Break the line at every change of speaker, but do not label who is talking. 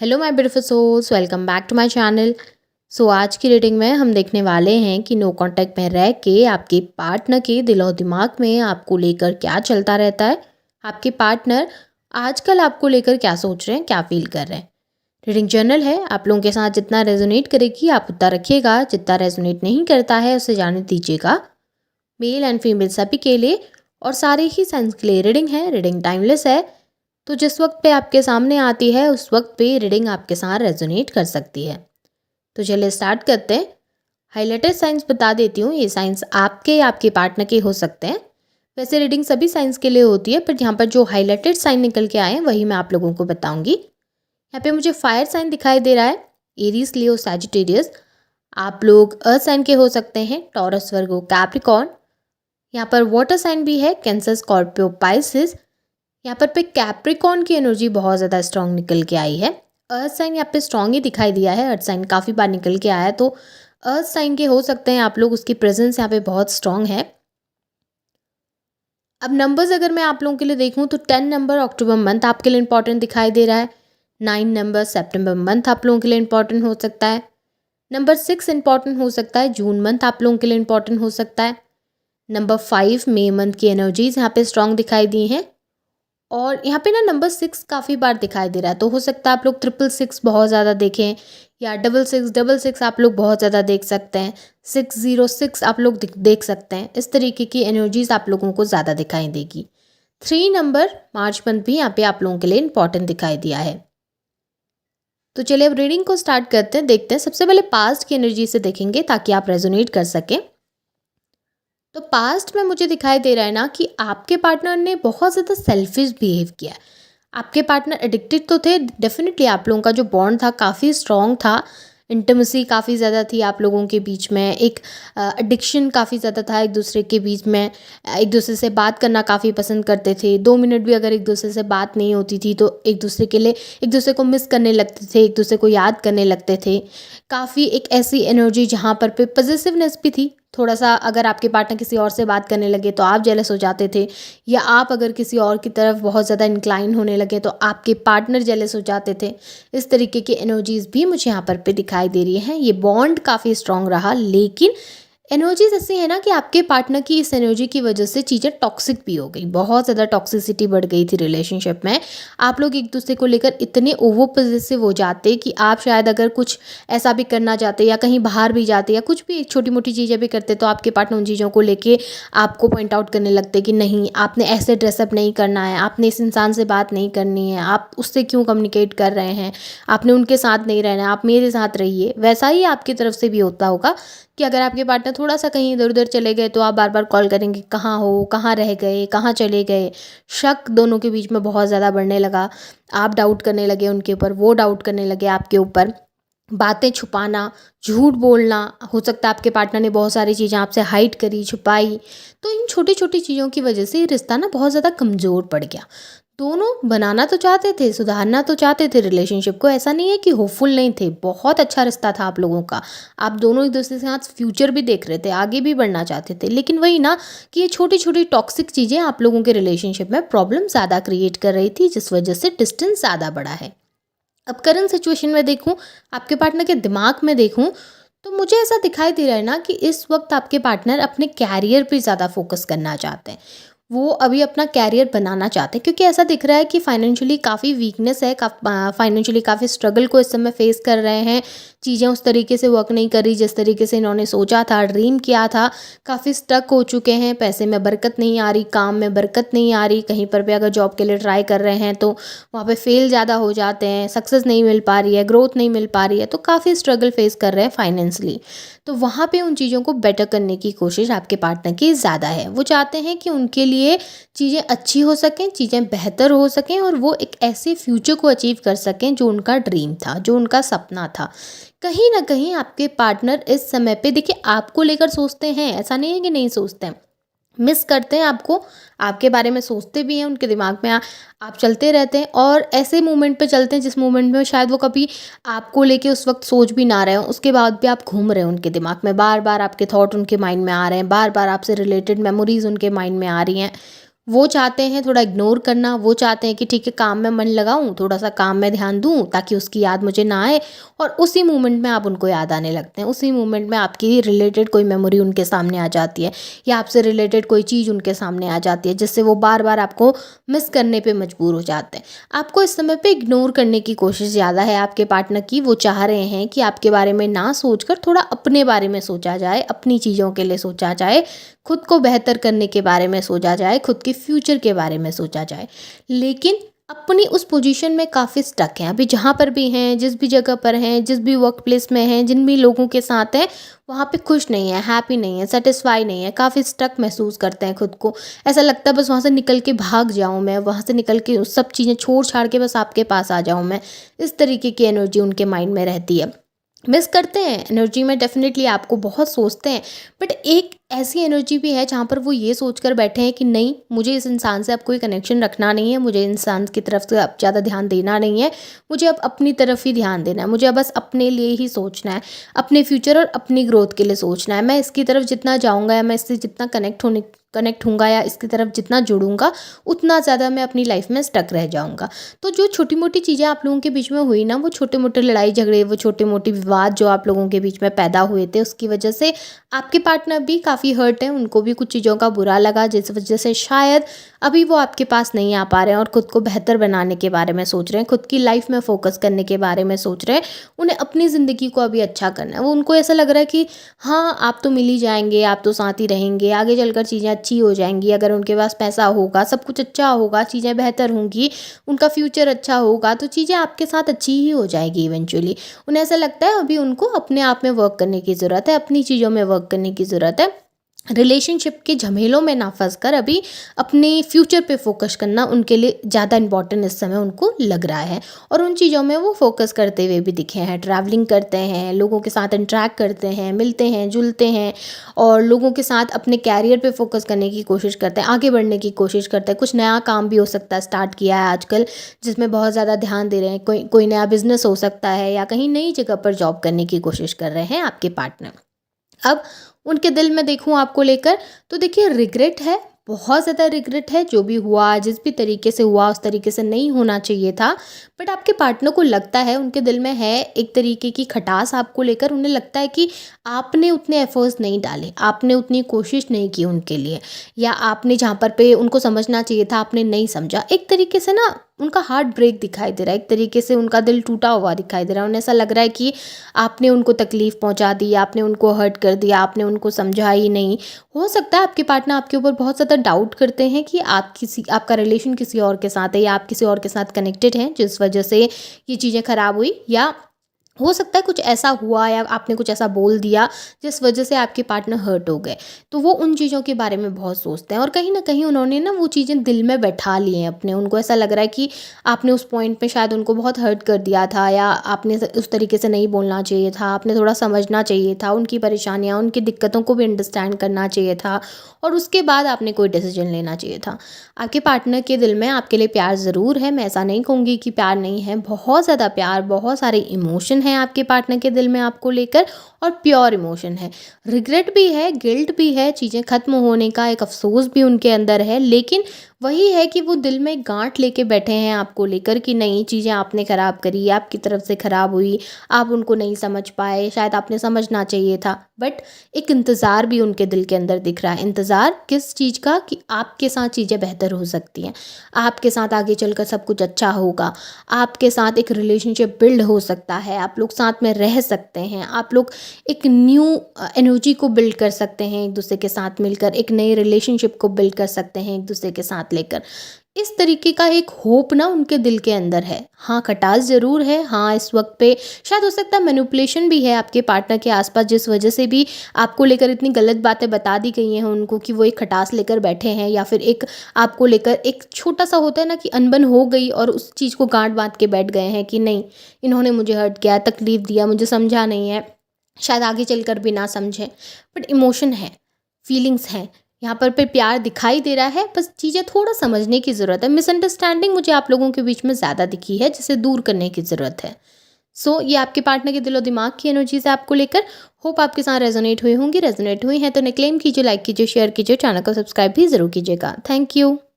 Hello my beautiful souls, welcome back to my channel. आज की reading में हम देखने वाले हैं कि नो कांटेक्ट में रह के आपके पार्टनर के दिलो और दिमाग में आपको लेकर क्या चलता रहता है। आपके पार्टनर आजकल आपको लेकर क्या सोच रहे हैं, क्या फील कर रहे हैं। रीडिंग जर्नल है, आप लोगों के साथ जितना रेजोनेट करेगी आप उतना रखिएगा, जितना रेजोनेट नहीं करता है उसे जाने दीजिएगा। मेल एंड फीमेल सभी के लिए और सारे ही साइंस के लिए रीडिंग है। रीडिंग टाइमलेस है, तो जिस वक्त पे आपके सामने आती है उस वक्त पे रीडिंग आपके साथ रेजोनेट कर सकती है। तो चलिए स्टार्ट करते हैं। हाइलाइटेड साइंस बता देती हूँ, ये साइंस आपके या आपके पार्टनर के हो सकते हैं। वैसे रीडिंग सभी साइंस के लिए होती है, पर यहाँ पर जो हाइलाइटेड साइन निकल के आए हैं वही मैं आप लोगों को बताऊंगी। यहाँ पे मुझे फायर साइन दिखाई दे रहा है, एरीज, लियो, सैजिटेरियस। आप लोग अर्थ साइन के हो सकते हैं, टॉरस, वर्गो, कैप्रिकॉर्न। यहाँ पर वाटर साइन भी है, कैंसर, स्कॉर्पियो, पाइसिस। यहाँ पर कैप्रिकॉर्न की एनर्जी बहुत ज़्यादा स्ट्रांग निकल के आई है। अर्थ साइन यहाँ पे स्ट्रांग ही दिखाई दिया है, अर्थ साइन काफ़ी बार निकल के आया है, तो अर्थ साइन के हो सकते हैं आप लोग, उसकी प्रेजेंस यहाँ पे बहुत स्ट्रांग है। अब नंबर्स अगर मैं आप लोगों के लिए देखूँ तो 10 नंबर अक्टूबर मंथ आपके लिए इंपॉर्टेंट दिखाई दे रहा है। 9 नंबर सितंबर मंथ आप लोगों के लिए इंपॉर्टेंट हो सकता है। नंबर 6 इंपॉर्टेंट हो सकता है, जून मंथ आप लोगों के लिए इंपॉर्टेंट हो सकता है। नंबर 5 मई मंथ की एनर्जीज यहाँ पे स्ट्रांग दिखाई दी हैं। और यहाँ पे ना नंबर 6 काफ़ी बार दिखाई दे रहा है, तो हो सकता है आप लोग 666 बहुत ज़्यादा देखें, या 6666 आप लोग बहुत ज़्यादा देख सकते हैं, 606 आप लोग देख सकते हैं। इस तरीके की एनर्जीज आप लोगों को ज़्यादा दिखाई देगी। 3 नंबर मार्च मंथ भी यहाँ पे आप लोगों के लिए इंपॉर्टेंट दिखाई दिया है। तो चलिए अब रीडिंग को स्टार्ट करते हैं, देखते हैं। सबसे पहले पास्ट की एनर्जी से देखेंगे ताकि आप रेजोनेट कर सकें। तो पास्ट में मुझे दिखाई दे रहा है ना कि आपके पार्टनर ने बहुत ज़्यादा सेल्फिश बिहेव किया है। आपके पार्टनर एडिक्टेड तो थे, डेफिनेटली आप लोगों का जो बॉन्ड था काफ़ी स्ट्रॉन्ग था, इंटिमेसी काफ़ी ज़्यादा थी आप लोगों के बीच में, एक एडिक्शन काफ़ी ज़्यादा था एक दूसरे के बीच में। एक दूसरे से बात करना काफ़ी पसंद करते थे, 2 मिनट भी अगर एक दूसरे से बात नहीं होती थी तो एक दूसरे के लिए एक दूसरे को मिस करने लगते थे, एक दूसरे को याद करने लगते थे। काफ़ी एक ऐसी एनर्जी जहाँ पर पे पॉजिटिवनेस भी थी थोड़ा सा। अगर आपके पार्टनर किसी और से बात करने लगे तो आप जेलस हो जाते थे, या आप अगर किसी और की तरफ बहुत ज़्यादा इंक्लाइन होने लगे तो आपके पार्टनर जेलस हो जाते थे। इस तरीके की एनर्जीज भी मुझे यहाँ पर पे दिखाई दे रही हैं। ये बॉन्ड काफ़ी स्ट्रांग रहा, लेकिन एनर्जीज ऐसी है ना कि आपके पार्टनर की इस एनर्जी की वजह से चीज़ें टॉक्सिक भी हो गई, बहुत ज़्यादा टॉक्सिसिटी बढ़ गई थी रिलेशनशिप में। आप लोग एक दूसरे को लेकर इतने ओवर पॉजेसिव हो जाते कि आप शायद अगर कुछ ऐसा भी करना चाहते या कहीं बाहर भी जाते या कुछ भी छोटी मोटी चीज़ें भी करते तो आपके पार्टनर उन चीज़ों को लेके आपको पॉइंट आउट करने लगते कि नहीं, आपने ऐसे ड्रेसअप नहीं करना है, आपने इस इंसान से बात नहीं करनी है, आप उससे क्यों कम्युनिकेट कर रहे हैं, आपने उनके साथ नहीं रहना है, आप मेरे साथ रहिए। वैसा ही आपकी तरफ से भी होता होगा कि अगर आपके पार्टनर थोड़ा सा कहीं इधर उधर चले गए तो आप बार बार कॉल करेंगे, कहाँ हो, कहाँ रह गए, कहाँ चले गए। शक दोनों के बीच में बहुत ज़्यादा बढ़ने लगा, आप डाउट करने लगे उनके ऊपर, वो डाउट करने लगे आपके ऊपर। बातें छुपाना, झूठ बोलना, हो सकता है आपके पार्टनर ने बहुत सारी चीज़ें आपसे हाइड करी, छुपाई। तो इन छोटी छोटी चीज़ों की वजह से ये रिश्ता ना बहुत ज़्यादा कमज़ोर पड़ गया। दोनों बनाना तो चाहते थे, सुधारना तो चाहते थे रिलेशनशिप को, ऐसा नहीं है कि होपफुल नहीं थे, बहुत अच्छा रिश्ता था आप लोगों का। आप दोनों एक दूसरे के साथ फ्यूचर भी देख रहे थे, आगे भी बढ़ना चाहते थे, लेकिन वही ना कि ये छोटी छोटी टॉक्सिक चीज़ें आप लोगों के रिलेशनशिप में प्रॉब्लम ज़्यादा क्रिएट कर रही थी, जिस वजह से डिस्टेंस ज़्यादा बढ़ा है। अब करंट सिचुएशन में देखूं, आपके पार्टनर के दिमाग में देखूं, तो मुझे ऐसा दिखाई दे रहा है ना कि इस वक्त आपके पार्टनर अपने कैरियर पे ज़्यादा फोकस करना चाहते हैं। वो अभी अपना कैरियर बनाना चाहते हैं, क्योंकि ऐसा दिख रहा है कि फाइनेंशियली काफ़ी वीकनेस है, फाइनेंशियली काफ़ी स्ट्रगल को इस समय फेस कर रहे हैं। चीज़ें उस तरीके से वर्क नहीं कर रही जिस तरीके से इन्होंने सोचा था, ड्रीम किया था। काफ़ी स्टक हो चुके हैं, पैसे में बरकत नहीं आ रही, काम में बरकत नहीं आ रही। कहीं पर भी अगर जॉब के लिए ट्राई कर रहे हैं तो वहाँ पे फेल ज़्यादा हो जाते हैं, सक्सेस नहीं मिल पा रही है, ग्रोथ नहीं मिल पा रही है, तो काफ़ी स्ट्रगल फेस कर रहे हैं फाइनेंशली। तो वहाँ पे उन चीज़ों को बेटर करने की कोशिश आपके पार्टनर की ज़्यादा है। वो चाहते हैं कि उनके लिए चीज़ें अच्छी हो सकें, चीज़ें बेहतर हो सकें, और वो एक ऐसे फ्यूचर को अचीव कर सकें जो उनका ड्रीम था, जो उनका सपना था। कहीं ना कहीं आपके पार्टनर इस समय पे देखिए आपको लेकर सोचते हैं, ऐसा नहीं है कि नहीं सोचते हैं, मिस करते हैं आपको, आपके बारे में सोचते भी हैं, उनके दिमाग में आप चलते रहते हैं, और ऐसे मोमेंट पे चलते हैं जिस मोमेंट में शायद वो कभी आपको लेके उस वक्त सोच भी ना रहे हो, उसके बाद भी आप घूम रहे हो उनके दिमाग में, बार बार आपके थॉट उनके माइंड में आ रहे हैं, बार बार आपसे रिलेटेड मेमोरीज उनके माइंड में आ रही हैं। वो चाहते हैं थोड़ा इग्नोर करना, वो चाहते हैं कि ठीक है काम में मन लगाऊँ, थोड़ा-सा काम में ध्यान दूँ ताकि उसकी याद मुझे ना आए, और उसी मोमेंट में आप उनको याद आने लगते हैं। उसी मोमेंट में आपकी रिलेटेड कोई मेमोरी उनके सामने आ जाती है या आपसे रिलेटेड कोई चीज़ उनके सामने आ जाती है, जिससे वो बार-बार आपको मिस करने पे मजबूर हो जाते हैं। आपको इस समय पे इग्नोर करने की कोशिश ज़्यादा है आपके पार्टनर की। वो चाह रहे हैं कि आपके बारे में ना सोचकर थोड़ा अपने बारे में सोचा जाए, अपनी चीज़ों के लिए सोचा जाए, खुद को बेहतर करने के बारे में सोचा जाए, खुद के फ्यूचर के बारे में सोचा जाए। लेकिन अपनी उस पोजीशन में काफ़ी स्टक हैं। अभी जहाँ पर भी हैं, जिस भी जगह पर हैं, जिस भी वर्क प्लेस में हैं, जिन भी लोगों के साथ हैं, वहाँ पे खुश नहीं है, हैप्पी नहीं है, सैटिस्फाई नहीं है, काफ़ी स्टक महसूस करते हैं खुद को। ऐसा लगता है बस वहाँ से निकल के भाग जाऊँ मैं, वहाँ से निकल के उस सब चीज़ें छोड़-छाड़ के बस आपके पास आ जाऊँ मैं। इस तरीके की एनर्जी उनके माइंड में रहती है। मिस करते हैं एनर्जी में, डेफ़िनेटली आपको बहुत सोचते हैं, बट एक ऐसी एनर्जी भी है जहाँ पर वो ये सोच कर बैठे हैं कि नहीं, मुझे इस इंसान से अब कोई कनेक्शन रखना नहीं है, मुझे इंसान की तरफ से अब ज़्यादा ध्यान देना नहीं है, मुझे अब अपनी तरफ ही ध्यान देना है, मुझे अब बस अपने लिए ही सोचना है, अपने फ्यूचर और अपनी ग्रोथ के लिए सोचना है। मैं इसकी तरफ जितना जाऊँगा या मैं इससे जितना कनेक्ट होऊँगा या इसकी तरफ जितना जुड़ूँगा, उतना ज़्यादा मैं अपनी लाइफ में स्टक रह जाऊँगा। तो जो छोटी-मोटी चीज़ें आप लोगों के बीच में हुई ना, वो छोटे-मोटे लड़ाई झगड़े, वो छोटे-मोटे विवाद जो आप लोगों के बीच में पैदा हुए थे, उसकी वजह से आपके पार्टनर भी काफ़ी हर्ट हैं, उनको भी कुछ चीज़ों का बुरा लगा, जिस वजह से शायद अभी वो आपके पास नहीं आ पा रहे हैं और खुद को बेहतर बनाने के बारे में सोच रहे हैं, खुद की लाइफ में फ़ोकस करने के बारे में सोच रहे हैं। उन्हें अपनी ज़िंदगी को अभी अच्छा करना है। वो उनको ऐसा लग रहा है कि हाँ, आप तो मिल ही जाएँगे, आप तो साथ ही रहेंगे, आगे चलकर चीज़ें अच्छी हो जाएँगी, अगर उनके पास पैसा होगा, सब कुछ अच्छा होगा, चीज़ें बेहतर होंगी, उनका फ्यूचर अच्छा होगा, तो चीज़ें आपके साथ अच्छी ही हो जाएगी इवेंचुअली। उन्हें ऐसा लगता है अभी उनको अपने आप में वर्क करने की ज़रूरत है, अपनी चीज़ों में वर्क करने की ज़रूरत है। रिलेशनशिप के झमेलों में ना फंसकर अभी अपने फ्यूचर पे फोकस करना उनके लिए ज़्यादा इम्पोर्टेंट इस समय उनको लग रहा है, और उन चीज़ों में वो फोकस करते हुए भी दिखे हैं। ट्रैवलिंग करते हैं, लोगों के साथ इंटरेक्ट करते हैं, मिलते हैं, जुलते हैं, और लोगों के साथ अपने कैरियर पे फोकस करने की कोशिश करते हैं, आगे बढ़ने की कोशिश करते हैं। कुछ नया काम भी हो सकता है, स्टार्ट किया है आजकल, जिसमें बहुत ज़्यादा ध्यान दे रहे हैं। कोई कोई नया बिजनेस हो सकता है, या कहीं नई जगह पर जॉब करने की कोशिश कर रहे हैं आपके पार्टनर। अब उनके दिल में देखूँ आपको लेकर, तो देखिए रिग्रेट है, बहुत ज़्यादा रिग्रेट है। जो भी हुआ, जिस भी तरीके से हुआ, उस तरीके से नहीं होना चाहिए था। बट आपके पार्टनर को लगता है, उनके दिल में है एक तरीके की खटास आपको लेकर। उन्हें लगता है कि आपने उतने एफर्ट्स नहीं डाले, आपने उतनी कोशिश नहीं की उनके लिए, या आपने जहाँ पर पे उनको समझना चाहिए था आपने नहीं समझा। एक तरीके से ना उनका हार्ट ब्रेक दिखाई दे रहा है, एक तरीके से उनका दिल टूटा हुआ दिखाई दे रहा है। उन्हें ऐसा लग रहा है कि आपने उनको तकलीफ़ पहुंचा दी, आपने उनको हर्ट कर दिया, आपने उनको समझा ही नहीं। हो सकता है आपके पार्टनर आपके ऊपर बहुत ज़्यादा डाउट करते हैं कि आपका रिलेशन किसी और के साथ है, या आप किसी और के साथ कनेक्टेड हैं, जिस वजह से ये चीज़ें ख़राब हुई, या हो सकता है कुछ ऐसा हुआ या आपने कुछ ऐसा बोल दिया जिस वजह से आपके पार्टनर हर्ट हो गए। तो वो उन चीज़ों के बारे में बहुत सोचते हैं, और कहीं न कहीं उन्होंने ना वो चीज़ें दिल में बैठा ली हैं अपने। उनको ऐसा लग रहा है कि आपने उस पॉइंट पे शायद उनको बहुत हर्ट कर दिया था, या आपने उस तरीके से नहीं बोलना चाहिए था, आपने थोड़ा समझना चाहिए था, उनकी परेशानियाँ, उनकी दिक्कतों को भी अंडरस्टैंड करना चाहिए था, और उसके बाद आपने कोई डिसीजन लेना चाहिए था। आपके पार्टनर के दिल में आपके लिए प्यार ज़रूर है, मैं ऐसा नहीं कहूँगी कि प्यार नहीं है, बहुत ज़्यादा प्यार, बहुत सारे इमोशन हैं आपके पार्टनर के दिल में आपको लेकर, और प्योर इमोशन है। रिग्रेट भी है, गिल्ट भी है, चीज़ें ख़त्म होने का एक अफ़सोस भी उनके अंदर है, लेकिन वही है कि वो दिल में गांठ लेके बैठे हैं आपको लेकर कि नहीं, चीज़ें आपने ख़राब करी, आपकी तरफ से ख़राब हुई, आप उनको नहीं समझ पाए, शायद आपने समझना चाहिए था। बट एक इंतज़ार भी उनके दिल के अंदर दिख रहा है। इंतज़ार किस चीज़ का? कि आपके साथ चीज़ें बेहतर हो सकती हैं, आपके साथ आगे चलकर सब कुछ अच्छा होगा, आपके साथ एक रिलेशनशिप बिल्ड हो सकता है, आप लोग साथ में रह सकते हैं, आप लोग एक न्यू एनर्जी को बिल्ड कर सकते हैं एक दूसरे के साथ मिलकर, एक नई रिलेशनशिप को बिल्ड कर सकते हैं एक दूसरे के साथ लेकर। इस तरीके का एक होप ना उनके दिल के अंदर है। हाँ, खटास ज़रूर है, हाँ इस वक्त पे शायद हो सकता है मैनिपुलेशन भी है आपके पार्टनर के आसपास, जिस वजह से भी आपको लेकर इतनी गलत बातें बता दी गई हैं उनको कि वो एक खटास लेकर बैठे हैं, या फिर एक आपको लेकर एक छोटा सा होता है ना कि अनबन हो गई और उस चीज़ को गांठ बांध के बैठ गए हैं कि नहीं, इन्होंने मुझे हर्ट किया, तकलीफ़ दिया, मुझे समझा नहीं है, शायद आगे चलकर भी ना समझें। बट इमोशन है, फीलिंग्स हैं, यहाँ पर प्यार दिखाई दे रहा है, बस चीज़ें थोड़ा समझने की ज़रूरत है। मिसअंडरस्टैंडिंग मुझे आप लोगों के बीच में ज़्यादा दिखी है, जिसे दूर करने की ज़रूरत है। सो ये आपके पार्टनर के दिलो दिमाग की एनर्जी से आपको लेकर होप आपके साथ रेजोनेट हुई होंगी। रेजोनेट हुई हैं तो क्लेम कीजिए, लाइक कीजिए, शेयर कीजिए, चैनल को सब्सक्राइब भी ज़रूर कीजिएगा। Thank you.